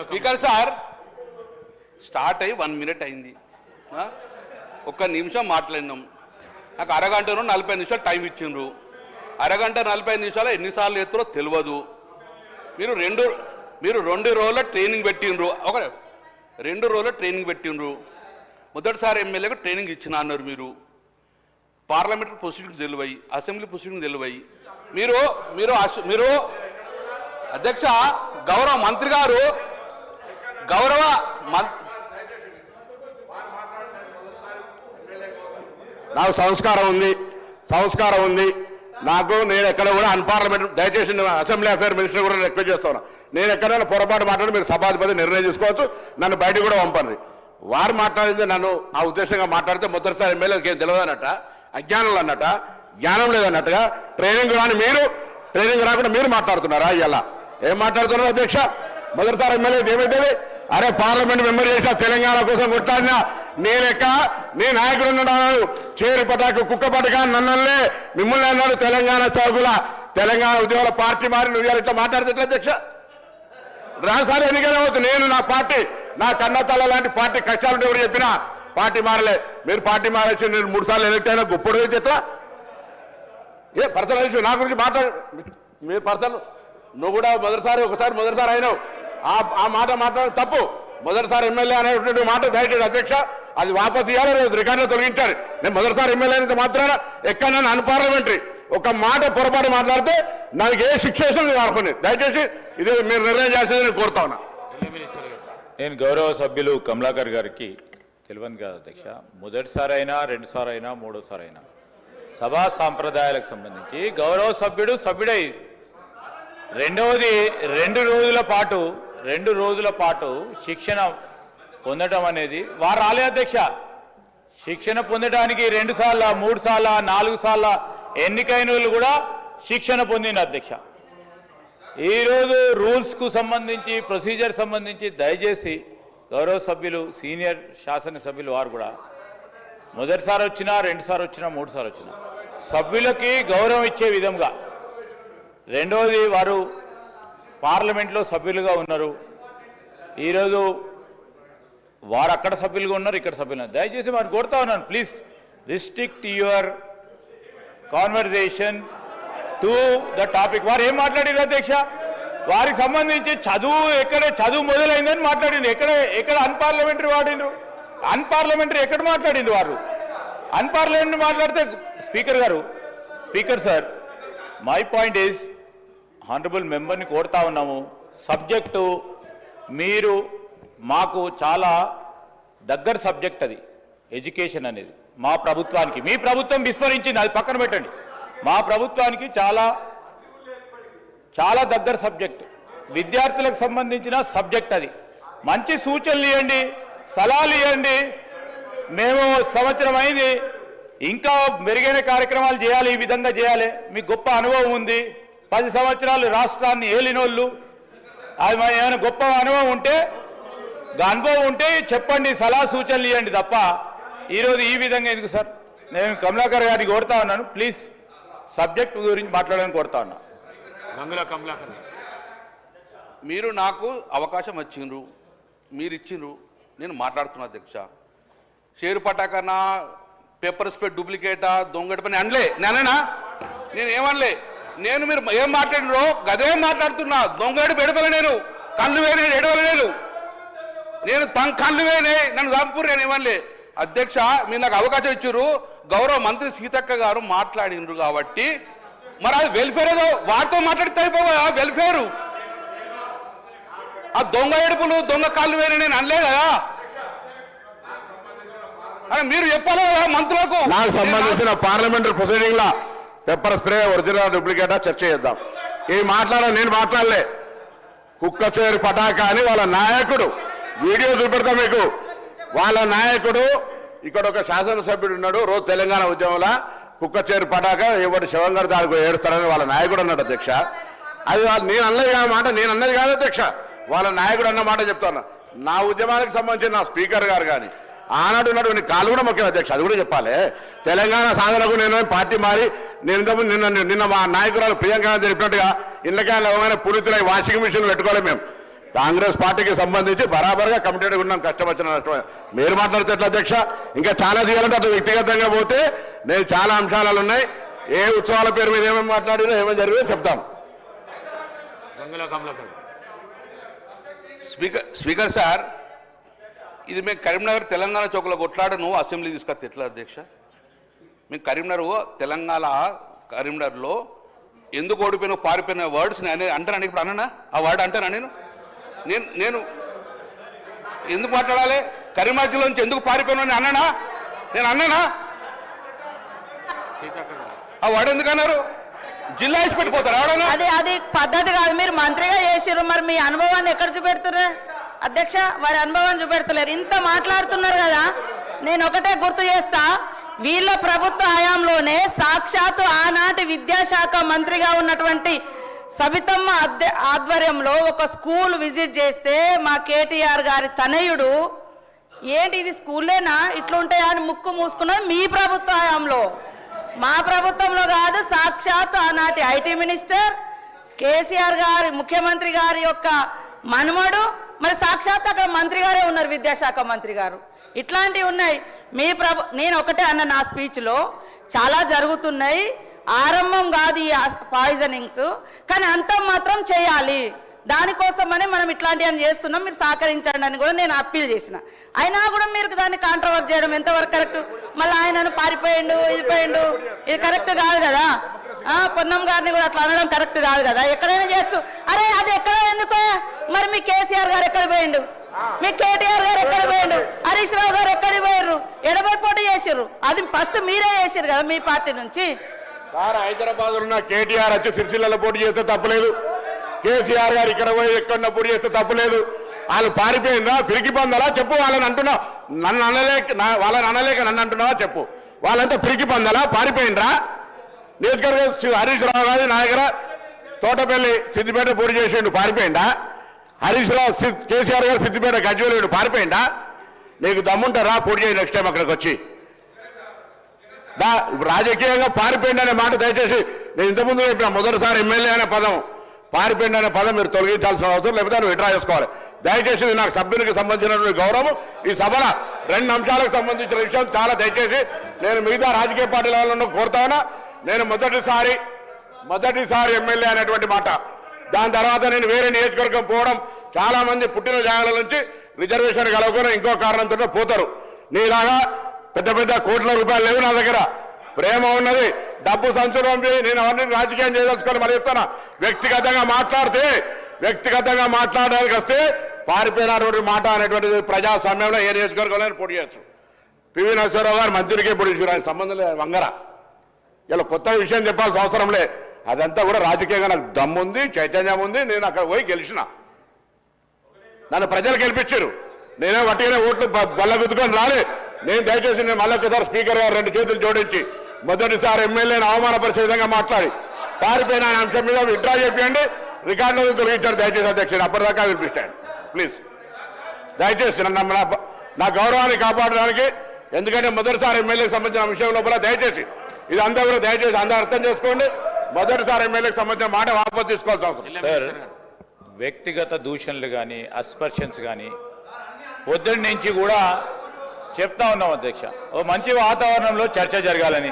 Speaker sir start అయ్యి 1 minute అయింది, ఒక్క నిమిషం మాట్లాడినాం. నాకు అరగంటను 40 నిమిషాలు టైం ఇచ్చిండ్రు. అరగంట 45 నిమిషాలు ఎన్నిసార్లు ఎత్తురో తెలియదు. మీరు 2 రోజుల ట్రైనింగ్ పెట్టిండ్రు, 2 రోజుల ట్రైనింగ్ పెట్టిండ్రు. మొదటిసారి ఎమ్మెల్యేకు ట్రైనింగ్ ఇచ్చిన అన్నారు. మీరు పార్లమెంటరీ ప్రొసీడింగ్స్ తెలివై, అసెంబ్లీ ప్రొసీడింగ్ తెలివై, మీరు అధ్యక్ష గౌరవ మంత్రి గారు నాకు సంస్కారం ఉంది నాకు. నేను ఎక్కడ కూడా అన్పార్లమెంటరీ, దయచేసి అసెంబ్లీ అఫేర్ మినిస్టర్ కూడా రిక్వెస్ట్ చేస్తాను. నేను ఎక్కడైనా పొరపాటు మాట్లాడి మీరు సభాధిపతి నిర్ణయం తీసుకోవచ్చు, నన్ను బయటకు కూడా పంపండి. వారు మాట్లాడింది నన్ను ఆ ఉద్దేశంగా మాట్లాడితే మొదటిసారి ఎమ్మెల్యేకి ఏం తెలియదు అన్నట్ట, అజ్ఞానం అన్నట్ట, జ్ఞానం లేదన్నట్టుగా ట్రైనింగ్ రాని మీరు, ట్రైనింగ్ రాకుండా మీరు మాట్లాడుతున్నారా? ఇలా ఏం మాట్లాడుతున్నారు అధ్యక్ష? మొదటిసారి ఎమ్మెల్యేకి ఏమైతే అరే పార్లమెంట్ మెంబర్ చేసిన తెలంగాణ కోసం కొట్లాడినా నీ నాయకుడు ఉన్నాడు, చేరు పటాకు కుక్క పటక నన్నలే మిమ్మల్ని అన్నాడు తెలంగాణ చౌకుల తెలంగాణ ఉద్యోగుల పార్టీ మారి నువ్వు ఇట్లా మాట్లాడితే ఎట్లా అధ్యక్ష? రాసారి ఎన్నికలు అవుతుంది. నేను నా పార్టీ, నా కన్నతల్ల లాంటి పార్టీ కష్టాలుంటే ఎవరు చెప్పినా పార్టీ మారలే. మీరు పార్టీ మారేసి నేను 3 సార్లు ఎలక్ట్ అయినా గొప్పడు ఎట్లా? ఏ పర్సనల్ ఇష్యూ నా గురించి మీ పర్సన్ నువ్వు కూడా మొదటిసారి అయినావు. ఆ మాట మాట్లాడడం తప్పు. మొదటిసారి ఎమ్మెల్యే అనేటువంటి మాట దయచేసి అధ్యక్ష అది వాపసు ఇవ్వాలి, రికార్డులో తొలగించారు. నేను మొదటిసారి ఎమ్మెల్యే అయితే మాత్రాన ఎక్కడైనా అన్పార్లమెంటరీ ఒక మాట పొరపాటు మాట్లాడితే నాకు ఏ శిక్ష వాడుకుని దయచేసి ఇది మీరు నిర్ణయం చేసేది నేను కోరుతా ఉన్నా. నేను గౌరవ సభ్యులు కమలాకర్ గారికి తెలియదు కాదు అధ్యక్ష, మొదటిసారి అయినా 2 సార్లు అయినా 3వ సారి అయినా సభా సాంప్రదాయాలకు సంబంధించి గౌరవ సభ్యుడై రెండవది 2 రోజుల పాటు శిక్షణ పొందడం అనేది వారు రాలే అధ్యక్ష. శిక్షణ పొందడానికి 2 సార్లు 3 సార్లు 4 సార్లు ఎన్నికైన వాళ్ళు కూడా శిక్షణ పొందిన అధ్యక్ష. ఈరోజు రూల్స్కు సంబంధించి ప్రొసీజర్ సంబంధించి దయచేసి గౌరవ సభ్యులు సీనియర్ శాసనసభ్యులు వారు కూడా మొదటిసారి వచ్చినా 2 సార్లు వచ్చినా 3 సార్లు వచ్చినా సభ్యులకి గౌరవం ఇచ్చే విధంగా, రెండవది వారు పార్లమెంట్లో సభ్యులుగా ఉన్నారు. ఈరోజు వారు అక్కడ సభ్యులుగా ఉన్నారు, ఇక్కడ సభ్యులు. దయచేసి వారు కోరుతా ఉన్నాను, please restrict your conversation to the topic. వారు ఏం మాట్లాడారు అధ్యక్ష? వారికి సంబంధించి చదువు మొదలైందని మాట్లాడింది. ఎక్కడ అన్పార్లమెంటరీ వాడిండ్రు? అన్పార్లమెంటరీ ఎక్కడ మాట్లాడింది వారు? అన్పార్లమెంటరీ మాట్లాడితే speaker sir, my point is honourable మెంబర్ని కోరుతా ఉన్నాము, సబ్జెక్టు మీరు మాకు చాలా దగ్గర సబ్జెక్ట్ అది ఎడ్యుకేషన్ అనేది మా ప్రభుత్వానికి. మీ ప్రభుత్వం విస్మరించింది, అది పక్కన పెట్టండి. మా ప్రభుత్వానికి చాలా చాలా దగ్గర సబ్జెక్ట్, విద్యార్థులకు సంబంధించిన సబ్జెక్ట్ అది. మంచి సూచనలు ఇవ్వండి, సలహాలు ఇవ్వండి. మేము సంవత్సరం అయింది, ఇంకా మెరుగైన కార్యక్రమాలు చేయాలి, ఈ విధంగా చేయాలి. మీకు గొప్ప అనుభవం ఉంది, 10 సంవత్సరాలు రాష్ట్రాన్ని ఏలినోళ్ళు. అది ఏమైనా గొప్ప అనుభవం ఉంటే చెప్పండి, సలహా సూచనలు ఇవ్వండి తప్ప ఈరోజు ఈ విధంగా ఎందుకు సార్? నేను కమలాకర్ గారిని కోరుతా ఉన్నాను, ప్లీజ్ సబ్జెక్ట్ గురించి మాట్లాడాలని కోరుతా ఉన్నా. కమలాకర్ మీరు నాకు అవకాశం వచ్చిండ్రు, మీరు ఇచ్చిండ్రు, నేను మాట్లాడుతున్నా అధ్యక్ష. షేరు పటాకనా, పేపర్ స్ప్రెడ్ డూప్లికేటా, దొంగటి పని అనలే. నేను ఏమనలే. మీరు ఏం మాట్లాడినరో గదేం మాట్లాడుతున్నా. దొంగడు బెడపల, నేను కళ్ళు వేనే ఎడవలేను, నేను కళ్ళు వేనే, నన్ను చంపురు, నేను ఏమనలే. అధ్యక్ష మీరు నాకు అవకాశం ఇచ్చారు, గౌరవ మంత్రి సీతక్క గారు మాట్లాడినరు కాబట్టి మరి అది వెల్ఫేర్ ఏదో వారితో మాట్లాడితే అయిపోవా? వెల్ఫేరు ఆ దొంగ ఏడుపులు, దొంగ కాళ్ళు వేరే నేను అనలే కదా. మీరు చెప్పాలి కదా మంత్రులకు. నాకు సంబంధించిన పార్లమెంటరీ ప్రొసీడింగ్ లా పెప్పర్ స్ప్రే ఒరిజినల్ డూప్లికేటా చర్చ చేద్దాం. ఇది నేను మాట్లాడలే. కుక్క చేరు పటాకా అని వాళ్ళ నాయకుడు, వీడియో చూపెడతా మీకు. వాళ్ళ నాయకుడు ఇక్కడ ఒక శాసనసభ్యుడు ఉన్నాడు, రోజు తెలంగాణ ఉద్యమంలో కుక్క చేరు పటాకా ఎవరి శివం గారు దానికి ఏడుస్తారని వాళ్ళ నాయకుడు అన్నాడు అధ్యక్ష. అది నేను అన్నది కాదు మాట, నేను అన్నది కాదు అధ్యక్ష, వాళ్ళ నాయకుడు అన్న మాట చెప్తాను. నా ఉద్యమానికి సంబంధించిన నా స్పీకర్ గారు కానీ ఆనాడు ఉన్నటువంటి కాళ్ళు కూడా మొక్కిన అధ్యక్ష, అది కూడా చెప్పాలి. తెలంగాణ సాధనకు నేను పార్టీ మారి నేను నిన్న మా నాయకురాలు ప్రియాంక గాంధీ చెప్పినట్టుగా ఇళ్ళకాయలు అవగానే పూరితులై వాషింగ్ మిషన్ పెట్టుకోవాలి. మేము కాంగ్రెస్ పార్టీకి సంబంధించి బరాబర్గా కమిటెడ్గా ఉన్నాం. కష్టపడిన మీరు మాట్లాడితే ఎట్లా అధ్యక్ష? ఇంకా చాలా చేయాలంటే అటు వ్యక్తిగతంగా పోతే నేను చాలా అంశాలు ఉన్నాయి. ఏ ఉత్సవాల పేరు మీద ఏమేమి మాట్లాడినా ఏమేమి జరిగిందో చెప్తాం. స్పీకర్ సార్, ఇది మేము కరీంనగర్ తెలంగాణ చౌకలో కొట్లాడ నువ్వు అసెంబ్లీ తీసుకొస్తే ఎట్లా అధ్యక్ష? మేము కరీంనగర్లో ఎందుకు ఓడిపోయిన పారిపోయిన వర్డ్స్ అంటాను. ఇప్పుడు అన్నానా ఆ వర్డ్ అంటానా? నేను ఎందుకు మాట్లాడాలి? కరీంనగర్ జిల్లాలోంచి ఎందుకు పారిపోయినా అన్నానా? నేను అన్నానా? ఆ వర్డ్ ఎందుకు అన్నారు? జిల్లా ఇచ్చి పెట్టిపోతారు ఎవడన్నా? అది పద్ధతి కాదు. మీరు మంత్రిగా చేసిర్రు, మరి మీ అనుభవాన్ని ఎక్కడ చూపెడుతున్నారు అధ్యక్ష? వారి అనుభవాన్ని చూపెడతలేరు. ఇంత మాట్లాడుతున్నారు కదా. నేను ఒకటే గుర్తు చేస్తా, వీళ్ళ ప్రభుత్వ హయాంలోనే సాక్షాత్తు ఆనాటి విద్యాశాఖ మంత్రిగా ఉన్నటువంటి సబితమ్మ ఆధ్వర్యంలో ఒక స్కూల్ విజిట్ చేస్తే మా కేటీఆర్ గారి తనయుడు ఏంటి ఇది స్కూల్లేనా ఇట్లుంటాయా అని ముక్కు మూసుకున్నది మీ ప్రభుత్వ హయాంలో, మా ప్రభుత్వంలో కాదు. సాక్షాత్ ఆనాటి ఐటీ మినిస్టర్ కేసీఆర్ గారి ముఖ్యమంత్రి గారి యొక్క మనుమడు, మరి సాక్షాత్ అక్కడ మంత్రి గారే ఉన్నారు, విద్యాశాఖ మంత్రి గారు. ఇట్లాంటివి ఉన్నాయి. నేను ఒకటే అన్న నా స్పీచ్లో, చాలా జరుగుతున్నాయి, ఆరంభం కాదు ఈ పాయిజనింగ్స్, కానీ అంతం మాత్రం చేయాలి. దానికోసమనే మనం ఇట్లాంటివన్నీ చేస్తున్నాం, మీరు సహకరించండి అని కూడా నేను అప్పీల్ చేసిన. అయినా కూడా మీరు దాన్ని కాంట్రవర్ట్ చేయడం ఎంతవరకు కరెక్ట్? మళ్ళీ ఆయనను పారిపోయిండు, ఇది పోయిండు, ఇది కరెక్ట్ కాదు కదా. పొన్నం గారిని కూడా అట్లా అనడం కరెక్ట్ కాదు కదా. ఎక్కడైనా చేయొచ్చు. అరే అది ఎక్కడ ఎందుకో, మరి మీ కేసీఆర్ గారు ఎక్కడ పోయిండు, మీ కేటీఆర్ గారు ఎక్కడ పోయిండు, హరీష్ రావు గారు ఎక్కడికి పోయారు, ఎడబై పోటీ చేసిర్రు. అది ఫస్ట్ మీరే చేసిర్రు కదా మీ పార్టీ నుంచి. సార్ హైదరాబాద్ ఉన్న కేటీఆర్ వచ్చి సిరిసిల్లలో పోటీ చేస్తే తప్పలేదు. కేసీఆర్ గారు ఇక్కడ పోయి ఎక్కడ పోటీ చేస్తే తప్పలేదు. వాళ్ళు పారిపోయిందా, పిరికి పొందాలా చెప్పు. వాళ్ళని అంటున్నావు, వాళ్ళని అనలేక నన్ను అంటున్నావా చెప్పు. వాళ్ళంతా పిరికి పొందాలా, పారిపోయిండ్రా? నియోజకవర్గం హరీష్ రావు గారి నా దగ్గర తోటపల్లి సిద్దిపేట పోటీ చేసిండు, పారిపోయిందా? హరీష్ రావు కేసీఆర్ గారు సిద్దిపేట గజ్వేలు పారిపోయిందా? నీకు దమ్ముంటారా పోటీ చేయి నెక్స్ట్ టైం అక్కడికి వచ్చి. రాజకీయంగా పారిపోయింది అనే మాట దయచేసి నేను ఇంతకుముందు చెప్పిన మొదటిసారి ఎమ్మెల్యే అనే పదం, పారిపోయింది అనే పదం మీరు తొలగించాల్సిన అవసరం, లేకపోతే నువ్వు విడ్రా చేసుకోవాలి. దయచేసి నాకు సభ్యునికి సంబంధించినటువంటి గౌరవం, ఈ సభల 2 అంశాలకు సంబంధించిన విషయం చాలా దయచేసి నేను మిగతా రాజకీయ పార్టీల వాళ్ళను కోరుతానా. నేను మొదటిసారి ఎమ్మెల్యే అనేటువంటి మాట, దాని తర్వాత నేను వేరే నియోజకవర్గం పోవడం, చాలా మంది పుట్టిన జాగాల నుంచి రిజర్వేషన్ కలవకుండా ఇంకో కారణంతో పోతారు. నీలాగా పెద్ద పెద్ద కోట్ల రూపాయలు లేవు నా దగ్గర, ప్రేమ ఉన్నది, డబ్బు సంచులు పంపి నేను అవన్నీ రాజకీయం చేయదలుచుకొని మరి చెప్తాను. వ్యక్తిగతంగా మాట్లాడడానికి వస్తే పారిపోయినటువంటి మాట అనేటువంటిది ప్రజాస్వామ్యంలో ఏ నియోజకవర్గంలో పోటీ చేయొచ్చు. పివి నరసింహారావు గారు మంత్రికే పోటీ చేశారు, ఆయన సంబంధం లేదు వంగర. ఇలా కొత్త విషయం చెప్పాల్సిన అవసరం లే. అదంతా కూడా రాజకీయంగా నాకు దమ్ముంది, చైతన్యం ఉంది. నేను అక్కడ పోయి గెలిచిన, నన్ను ప్రజలు గెలిపించారు. నేనే వట్టిగానే ఓట్లు బల్ల గుద్దుకొని రాలే. నేను దయచేసి నేను మళ్ళీ ఒకసారి స్పీకర్ గారు 2 చేతులు జోడించి మొదటిసారి ఎమ్మెల్యేని అవమానపరిచే విధంగా మాట్లాడి పారిపోయిన అంశం మీద విత్డ్రా చేయండి, రికార్డులో తొలగించారు. దయచేసి అధ్యక్షుడు అప్పటిదాకా వినిపిస్తాను ప్లీజ్. దయచేసి నా గౌరవాన్ని కాపాడడానికి, ఎందుకంటే మొదటిసారి ఎమ్మెల్యేకి సంబంధించిన విషయం లోపల దయచేసి ఇది అందరూ కూడా దయచేసి అందరూ అర్థం చేసుకోండి. మొదటిసారి ఎమ్మెల్యేకి సంబంధించిన మాట వాపసు తీసుకోవాల్సిన అవసరం. సార్, వ్యక్తిగత దూషణలు కానీ అస్పర్షన్స్ కానీ పొద్దున్న నుంచి కూడా చెప్తా ఉన్నాం అధ్యక్ష. ఓ మంచి వాతావరణంలో చర్చ జరగాలని.